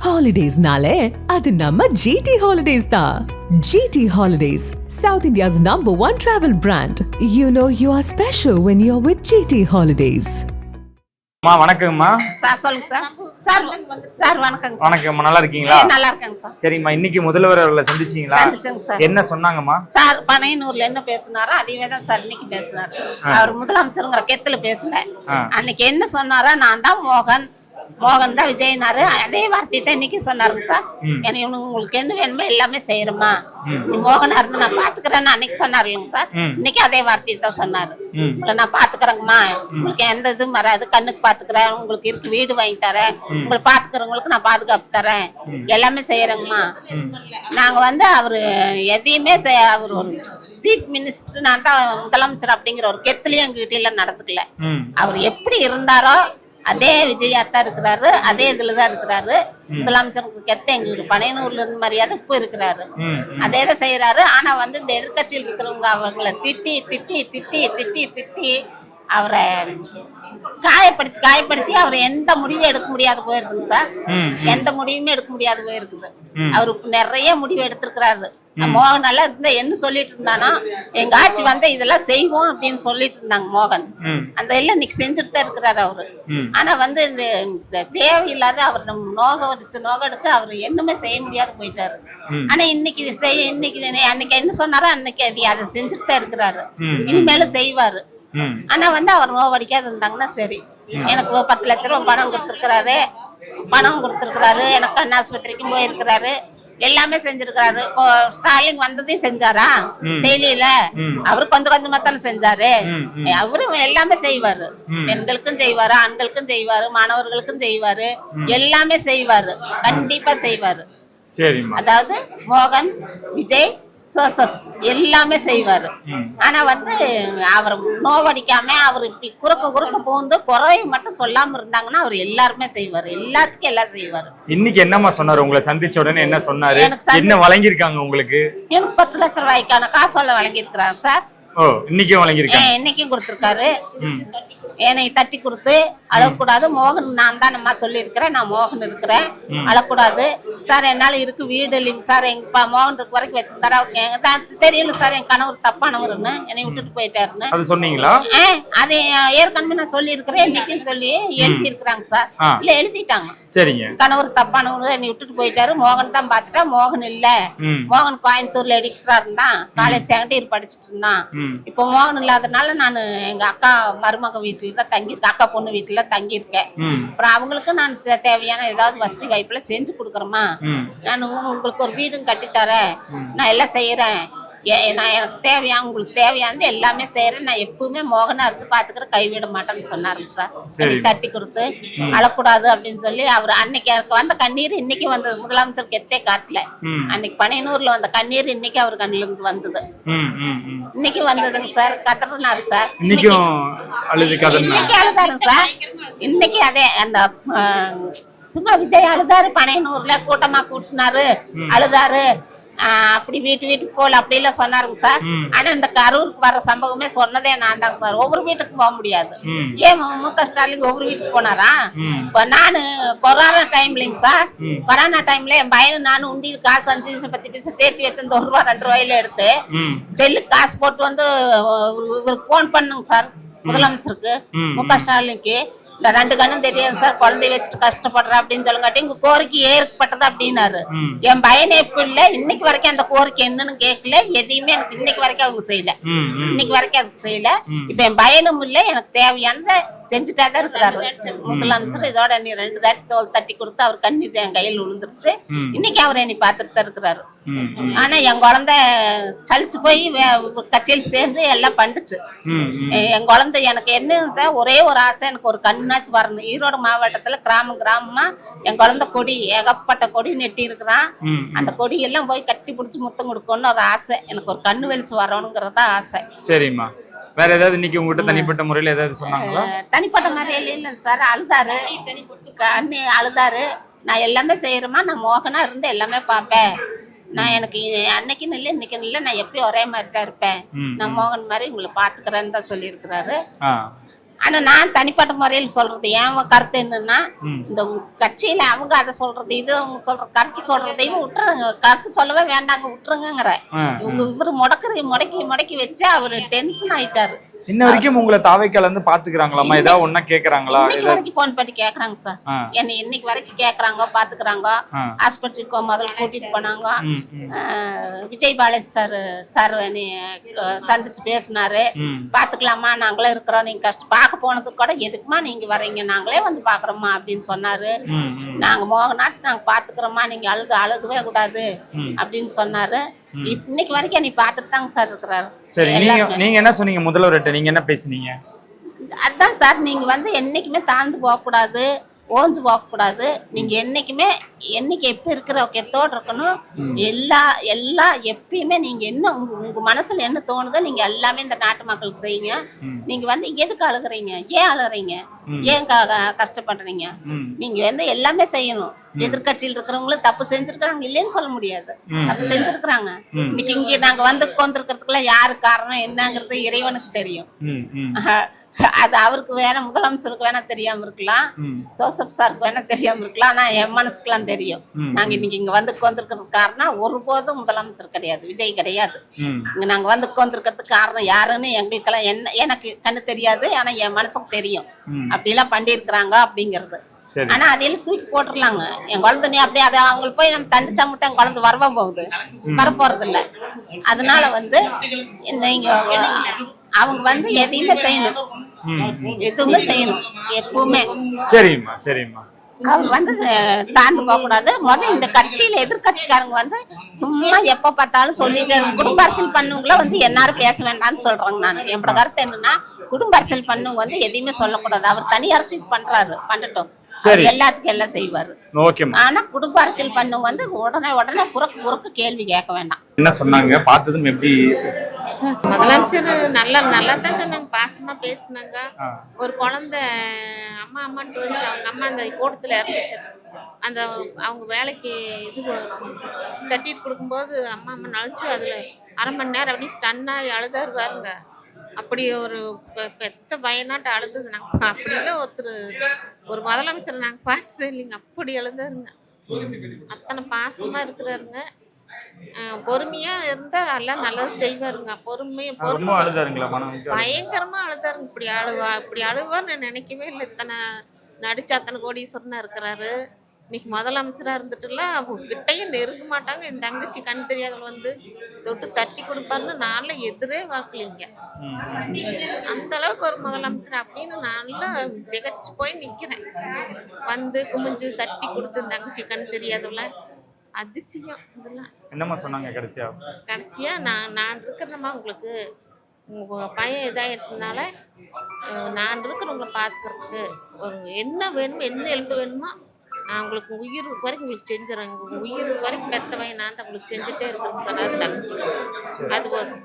Holidays-nale, adu namma GT Holidays da. GT Holidays, South India's #1 travel brand. You know you are special when you're with GT Holidays. அம்மா வணக்கம்மா. Sir சொல்லுங்க sir. Sir வணக்கங்க sir. வணக்கம்மா, நல்லா இருக்கீங்களா? நல்லா இருக்கேங்க சார். சரிம்மா, இன்னைக்கு முதல்வர் அவர்களை சந்திச்சீங்களா? சந்திச்சேங்க சார். என்ன சொன்னாங்கம்மா? சார் பனையனூர்ல என்ன பேசினாரோ அதுவே தான் சார் இன்னைக்கு பேசினாரு. அவர் முதலமைச்சருங்கிற கெத்துல பேசல. அன்னைக்கு என்ன சொன்னாரோ நான் தான் மோகன் தான் விஜயனாரு, அதே வார்த்தை தான் இன்னைக்கு சொன்னாருங்க சார். எனக்கு உங்களுக்கு என்ன வேணுமோ எல்லாமே செய்யறமா, நீ மோகனா இருந்து நான் பாத்துக்கிறேன்னு அன்னைக்கு சொன்னாரு இல்லைங்க சார். இன்னைக்கு அதே வார்த்தையை தான் சொன்னாரு. உங்களை நான் பாத்துக்கிறேங்கம்மா, உங்களுக்கு எந்த இதுவும் வராது, கண்ணுக்கு பாத்துக்கிறேன், உங்களுக்கு இருக்கு வீடு வாங்கி தரேன், உங்களை பாத்துக்கிறவங்களுக்கு நான் பாதுகாப்பு தரேன், எல்லாமே செய்யறேங்கம்மா. நாங்க அவரு எதையுமே அவர் ஒரு சீஃப் மினிஸ்டர், நான் தான் முதலமைச்சர் அப்படிங்கிற ஒரு கெத்துலயும் எங்ககிட்ட எல்லாம் நடந்துக்கல. அவர் எப்படி இருந்தாரோ அதே விஜயாத்தான் இருக்கிறாரு, அதே இதுலதான் இருக்கிறாரு. முதலமைச்சருக்கு கெத்த எங்க வீடு பனையனூர்ல இருந்து மரியாதை இப்ப இருக்கிறாரு, அதே தான் செய்யறாரு. ஆனா இந்த எதிர்கட்சியில் இருக்கிறவங்க அவங்களை திட்டி திட்டி திட்டி திட்டி திட்டி அவரை காயப்படுத்தி அவரை எந்த முடிவும் எடுக்க முடியாது போயிருக்குங்க சார். எந்த முடிவுமே எடுக்க முடியாது போயிருக்குது. அவரு நிறைய முடிவு எடுத்திருக்கிறாரு. மோகன் நல்லா இருந்தா என்ன சொல்லிட்டு இருந்தானா, எங்க ஆட்சி இதெல்லாம் செய்வோம் அப்படின்னு சொல்லிட்டு இருந்தாங்க மோகன். அந்த எல்லாம் இன்னைக்கு செஞ்சுட்டு தான் இருக்கிறாரு அவரு. ஆனா இந்த தேவையில்லாத அவர் நோகடிச்சு அவர் என்னமே செய்ய முடியாது போயிட்டாரு. ஆனா இன்னைக்கு அன்னைக்கு என்ன சொன்னாரோ அன்னைக்கு அதை செஞ்சுட்டு தான் இருக்கிறாரு. இனிமேலும் செய்வாரு. ஆனா அவர் நோவடிக்காது இருந்தாங்கன்னா சரி. எனக்கு 10 லட்சம் ரூபாய் பணம் கொடுத்திருக்கிறாரு, எனக்கு கண் ஆஸ்பத்திரிக்கும் போயிருக்கிறாரு, எல்லாமே செஞ்சிருக்கிறாரு. இப்போ ஸ்டாலின் வந்ததையும் செஞ்சாரா? செய்யல. அவரு கொஞ்சம் கொஞ்சமா செஞ்சாரு. அவரு எல்லாமே செய்வாரு. பெண்களுக்கும் செய்வாரு, ஆண்களுக்கும் செய்வாரு, மாணவர்களுக்கும் செய்வாரு, எல்லாமே செய்வாரு, கண்டிப்பா செய்வாரு. அதாவது மோகன், விஜய், சோசப் எல்லாமே செய்வாரு. ஆனா அவர் நோவடிக்காம அவர் இப்படி குறுக்க பூந்து குறைய மட்டும் சொல்லாம இருந்தாங்கன்னா அவர் எல்லாருமே செய்வாரு, எல்லாத்துக்கும் எல்லாம் செய்வாரு. இன்னைக்கு என்னமா சொன்னாரு? உங்களை சந்திச்ச உடனே என்ன சொன்னாரு? என்ன வழங்கிருக்காங்க உங்களுக்கு? எனக்கு 10 லட்சம் ரூபாய்க்கான காசோலை வழங்கி இருக்கிறாங்க சார். இன்னைக்கும் வழங்கிருக்காங்க. இன்னைக்கும் கொடுத்திருக்காரு. என்னை தட்டி கொடுத்து அழக்கூடாது, மோகன் நான் தான் நம்ம சொல்லி இருக்கிறேன், நான் மோகன் இருக்கிறேன், அழக்கூடாது சார், என்னால இருக்கு வீடு இல்லைங்க சார், எங்க மோகன் இருக்கு வரைக்கும் வச்சிருந்தாரு, அவங்க தெரியல சார் என் கணவர் தப்பானவருன்னு என்னை விட்டுட்டு போயிட்டாருன்னு. அது சொன்னீங்களா? அது ஏற்கனவே நான் சொல்லி இருக்கிறேன், இன்னைக்கும் சொல்லி எழுதி இருக்கிறாங்க சார். இல்ல எழுதிட்டாங்க. சரிங்க. கணவர் தப்பானவரு என்னை விட்டுட்டு போயிட்டாரு, மோகன் தான் பாத்துட்டா, மோகன் இல்ல, மோகன் கோயம்புத்தூர்ல எடிட்டரா இருந்தான், காலேஜ் செகண்ட் இயர் படிச்சுட்டு இருந்தான். இப்போ மோகன் இல்லாதனால நான் எங்க அக்கா மருமக வீட்டுல தான் தங்கியிருக்கேன், அக்கா பொண்ணு வீட்டுல தங்கியிருக்கேன். அப்புறம் அவங்களுக்கு நான் தேவையான ஏதாவது வசதி வாய்ப்புல செஞ்சு கொடுக்குறேமா, நான் உங்களுக்கு ஒரு வீடும் கட்டித்தரேன், நான் எல்லாம் செய்யறேன், நான் எனக்கு தேவையான உங்களுக்கு தேவையானது எல்லாமே செய்யறேன், நான் எப்பவுமே மோகனா இருந்து பாத்துக்கிற கைவிட மாட்டேன்னு சொன்னாருங்க சார். தட்டி கொடுத்து அழக்கூடாது அப்படின்னு சொல்லி அவர் அன்னைக்கு எனக்கு வந்த கண்ணீர் இன்னைக்கு வந்தது. முதலமைச்சருக்கு எத்தே காட்டல, அன்னைக்கு பனையனூர்ல வந்த கண்ணீர் இன்னைக்கு அவர் கண்ணுல இருந்து வந்தது. இன்னைக்கு வந்ததுங்க சார். கத்துறாரு சார், இன்னைக்கு அழுதாருங்க சார். இன்னைக்கு அதே அந்த சும்மா விஜய் அழுதாரு, பனையனூர்ல கூட்டமா கூட்டினாரு, அழுதாரு, அப்படி வீட்டுக்கு போல அப்படி எல்லாம் சொன்னாருங்க சார். ஆனா இந்த கரூருக்கு வர்ற சம்பவமே சொன்னதே நான் தாங்க சார். ஒவ்வொரு வீட்டுக்கு போக முடியாது. ஏன் மு.க. ஸ்டாலின் ஒவ்வொரு வீட்டுக்கு போனாரா? இப்ப நானு கொரோனா டைம்லங்க சார், கொரோனா டைம்ல என் பையனு நானும் உண்டி காசு 5 பைசா 10 பைசா சேர்த்து வச்சு இந்த 1 ரூபா 2 ரூபாயில எடுத்து ஜெல்லுக்கு காசு போட்டு இவருக்கு போன் பண்ணுங்க சார், முதலமைச்சருக்கு மு.க. ஸ்டாலினுக்கு. இந்த 2 கண்ணும் தெரியாது சார், குழந்தைய வச்சுட்டு கஷ்டப்படுற அப்படின்னு சொல்லுங்காட்டி உங்க கோரிக்கை ஏற்கப்பட்டது அப்படின்னாரு. என் பையனை எப்ப இல்ல இன்னைக்கு வரைக்கும் அந்த கோரிக்கை என்னன்னு கேட்கல, எதையுமே எனக்கு இன்னைக்கு வரைக்கும் அவங்க செய்யல, இன்னைக்கு வரைக்கும் அதுக்கு செய்யல. இப்ப என் பையனும் இல்ல, எனக்கு தேவையானத செஞ்சுட்டாதான் இருக்கிறாரு முதலமைச்சர். இதோட நீ 2 தாட்டி தோல் தட்டி கொடுத்து அவர் கண்ணீர் என் கையில் விழுந்துருச்சு. இன்னைக்கு அவர் என்னை பார்த்துட்டு தான் இருக்கிறாரு. ஆனா என் குழந்தை சலிச்சு போய் கட்சியில் சேர்ந்து எல்லாம் பண்ணுச்சு. என் குழந்தை எனக்கு என்ன ஒரே ஒரு ஆசை, எனக்கு ஒரு கண்ணாச்சு வரணும். ஈரோடு மாவட்டத்துல கிராமமா என் குழந்தை கொடி ஏகப்பட்ட கொடி நெட்டி இருக்கிறான். அந்த கொடி எல்லாம் போய் கட்டி பிடிச்சி முத்தம் கொடுக்கணும்னு ஒரு ஆசை, எனக்கு ஒரு கண்ணு வெளிச்சு வரணுங்கிறதா ஆசை. சரிம்மா, வேற ஏதாவது இன்னைக்கு உங்ககிட்ட தனிப்பட்ட முறையில ஏதாவது சொன்னாங்களா? தனிப்பட்ட முறையில இல்ல சார், அழுதாரு, கண்ணு அழுதாரு. நான் எல்லாமே செய்யறேமா, நான் மோகனா இருந்து எல்லாமே பாப்பேன், நான் எனக்கு அன்னைக்குன்னு இல்லை இன்னைக்குன்னு இல்லை, நான் எப்பயும் ஒரே மாதிரி தான் இருப்பேன், நான் மோகன் மாதிரி உங்களை பாத்துக்கிறேன்னு தான் சொல்லி இருக்கிறாரு. ஆனா நான் தனிப்பட்ட முறையில் சொல்றது என் கருத்து என்னன்னா, இந்த கட்சியில அவங்க அதை சொல்றது இது அவங்க சொல்ற கருத்து சொல்றதையும் விட்டுருங்க, கருத்து சொல்லவே வேண்டாங்க விட்டுருங்கிற. இவரு முடக்கி முடக்கி வச்சு அவரு டென்ஷன் ஆயிட்டாரு. இன்ன வரைக்கும் உங்களை தாவைக்கால இருந்து பாத்துக்கிறாங்களாமா? ஏதாவது ஒண்ணா கேக்குறாங்களா? இன்னைக்கு வரைக்கும் போன் பண்ணி கேக்குறாங்க சார். என்ன இன்னைக்கு வரைக்கும் கேக்குறாங்க, பாத்துக்கிறாங்க. ஹாஸ்பிட்டலுக்கு முதல்ல கூட்டிட்டு போனாங்க. விஜய் பாலாஜி சார் சந்திச்சு பேசினாரு. பாத்துக்கலாமா, நாங்களே இருக்கிறோம், நீங்க கஷ்டம் பார்க்க போனதுக்கு கூட எதுக்குமா நீங்க வர்றீங்க, நாங்களே வந்து பாக்குறோமா அப்படின்னு சொன்னாரு. நாங்க மோகநாட்டு நாங்க பாத்துக்கிறோமா, நீங்க அழுகவே கூடாது அப்படின்னு சொன்னாரு. இன்னைக்கு வரைக்கும் நீ பாத்துட்டு தாங்க சார் இருக்கிறாரு. சரி, நீங்க என்ன சொன்னீங்க முதல்வர்கிட்ட? நீங்க என்ன பேசுனீங்க? அதான் சார், நீங்க வந்து என்னைக்குமே தாழ்ந்து போக கூடாது, ஓஞ்சு போக கூடாது. நீங்க என்னைக்குமே என்னைக்கு எப்ப இருக்கிற கெத்தோடு இருக்கணும். எல்லா எப்பயுமே நீங்க என்ன உங்க மனசுல என்ன தோணுதோ நீங்க எல்லாமே இந்த நாட்டு மக்களுக்கு செய்யுங்க. நீங்க வந்து எதுக்கு அழுகுறீங்க, ஏன் அழுகுறீங்க, ஏன் கஷ்டப்படுறீங்க? நீங்க வந்து எல்லாமே செய்யணும். எதிர்கட்சியில் இருக்கிறவங்களும் தப்பு செஞ்சிருக்காங்க இல்லைன்னு சொல்ல முடியாது, தப்பு செஞ்சிருக்கிறாங்க. இன்னைக்கு இங்க நாங்க வந்து உட்கார்ந்துருக்கிறதுக்குள்ள யாரு காரணம் என்னங்கிறது இறைவனுக்கு தெரியும். அது அவருக்கு வேணா, முதலமைச்சருக்கு வேணா தெரியாம இருக்கலாம், ஜோசப் சாருக்கு வேணா தெரியாம இருக்கலாம். ஆனா என் மனசுக்குலாம் தெரியும். நாங்க இன்னைக்கு இங்க வந்து உட்கார்ந்துருக்கிறதுக்கு காரணம் ஒருபோதும் முதலமைச்சர் கிடையாது, விஜய் கிடையாது. இங்க நாங்க வந்து உட்கார்ந்துருக்கிறதுக்கு காரணம் யாருன்னு எங்களுக்கெல்லாம் எனக்கு கண்ணு தெரியாது. ஆனா என் மனசுக்கு தெரியும் அப்படி எல்லாம் பண்ணிருக்கிறாங்க அப்படிங்கிறது. ஆனா அதையெல்லாம் தூக்கி போட்டுடலாங்க. என் குழந்தை நீ அப்படியே அதை அவங்களுக்கு போய் நம்ம தண்டிச்சா மட்டும் என் குழந்தை வரவா போகுது, வரப்போறது இல்லை. அதனால வந்து நீங்க அவங்க வந்து எதையுமே செய்யணும், எதுவுமே செய்யணும் எப்பவுமே. சரிம்மா சரிம்மா. அவங்க வந்து தாழ்ந்து போக கூடாது. இந்த கட்சியில எதிர்கட்சிக்காரங்க வந்து சும்மா எப்ப பார்த்தாலும் சொல்லிட்டு குடும்ப அரசியல் பண்ணவங்கள வந்து எல்லாரும் பேச வேண்டாம்னு சொல்றாங்க. நான் என்னோட கருத்து என்னன்னா, குடும்ப அரசியல் பண்ணவங்க வந்து எதையுமே சொல்லக்கூடாது. அவர் தனி அரசியல் பண்ணட்டும், எல்லாத்துக்கும் எல்லாம் செய்வாரு. ஆனா குடும்ப அரசியல் பண்ணவங்க வந்து உடனே குறுக்கு கேள்வி கேட்க வேண்டாம். என்ன சொன்னாங்க பார்த்ததும் எப்படி? முதலமைச்சர் நல்லா தான் சொன்னாங்க, பாசமா பேசினாங்க. ஒரு குழந்தை அம்மா அம்மான்ட்டு வந்து அவங்க அம்மா அந்த கூட்டத்துல இறந்துச்சு. அந்த அவங்க வேலைக்கு இது சர்டிஃபிகேட் கொடுக்கும்போது அம்மா நழிச்சு அதுல அரை மணி நேரம் அப்படியே ஸ்டன்னாகி அழுதாரு பாருங்க. அப்படி ஒரு பெத்த பயனாட்டு அழுதுது. நாங்க அப்படிலாம் ஒரு முதலமைச்சர் நாங்க பார்த்ததே இல்லைங்க, அப்படி அழுதாருங்க. அத்தனை பாசமா இருக்கிறாருங்க. பொறுமையா இருந்தா எல்லாம் நல்லது செய்வாருங்க. பயங்கரமா அழுதாருங்க. இப்படி அழுவான்னு நினைக்கவே இல்லை. இத்தனை நடிச்சு அத்தனை கோடீஸ்வரனா இருக்கிறாரு. இன்னைக்கு முதலமைச்சரா இருந்துட்டுல அவங்க கிட்டையும் நெருங்க மாட்டாங்க. என் தங்கச்சி கண் தெரியாதவள் வந்து தொட்டு தட்டி கொடுப்பாருன்னு நான்லாம் எதிரே வாக்கலிங்க. அந்த அளவுக்கு ஒரு முதலமைச்சர் அப்படின்னு நான்லாம் திகச்சு போய் நிக்கிறேன். வந்து குமிஞ்சு தட்டி கொடுத்து தங்கச்சி கண் தெரியாதவள அதிசயம். இதெல்லாம் என்னமா சொன்னாங்க கடைசியா? நான் இருக்கிறேம்மா, உங்களுக்கு உங்க பையன் இதாயிட்டதுனால நான் இருக்கிறவங்களை பார்த்துக்கிறதுக்கு ஒரு என்ன வேணுமோ, என்ன ஹெல்ப் வேணுமோ நான் உங்களுக்கு உயிர் வரைக்கும் உங்களுக்கு செஞ்சுறேன். உயிர் வரைக்கும் பெத்த பையன் நான் தான் உங்களுக்கு செஞ்சுட்டே இருக்கிறேன்னு சொன்னாரு தங்கச்சி. அது போதும்.